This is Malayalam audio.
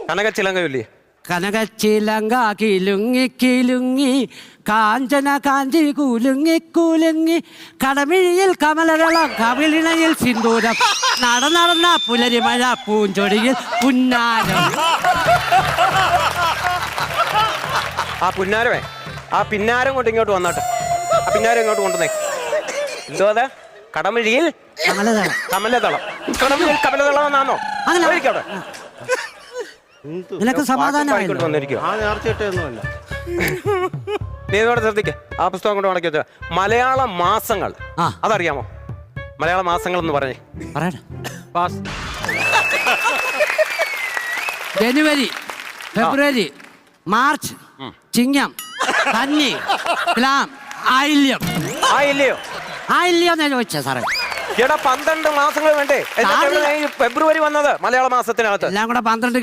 കനകച്ചിലങ്കയില്ലേ? കനകച്ചിലങ്ക കിലുങ്ങി കിലുങ്ങി കാഞ്ചന കാഞ്ചി കുലുങ്ങി കുലുങ്ങി കടമിഴിയിൽ കമലദളം കവിളിണയിൽ സിന്ദൂരം നടന്ന പുലരിമഴ പൂഞ്ചൊടിയിൽ പുന്നാരം. ആ പുന്നാരമേ, ആ പിന്നാരം കൊണ്ട് ഇങ്ങോട്ട് വന്നാട്ടെ. ആ പിന്നാരം ഇങ്ങോട്ട് കൊണ്ടുവന്നേ. എന്തോ അത്? കടമിഴിയിൽ കമലദളം. കമലദളം. കടമിഴിയിൽ കമലദളം എന്നാണോ? അവിടെ നിനക്ക് സമാധാനമായി വന്നിരിക്കും. ആ നേർച്ചയിട്ടൊന്നുമല്ല. നീ ഇതോടെ ശ്രദ്ധിക്ക. ആ പുസ്തകം കൊണ്ട് ഉണക്കി വെച്ച മലയാള മാസങ്ങൾ അതറിയാമോ? മലയാള മാസങ്ങൾ എന്ന് പറഞ്ഞേ. ജനുവരി, ഫെബ്രുവരി, മാർച്ച്, ചിങ്ങം, കന്നി, തുലാം, ആയില്യം. ആയില്ലയോ? ആയില്യം എന്നാ ചോദിച്ചാ സാറേ. ചേട്ടാ 12 മാസങ്ങൾ വേണ്ടേ? ഫെബ്രുവരി വന്നത് മലയാള മാസത്തിനകത്ത്. എല്ലാം കൂടെ 12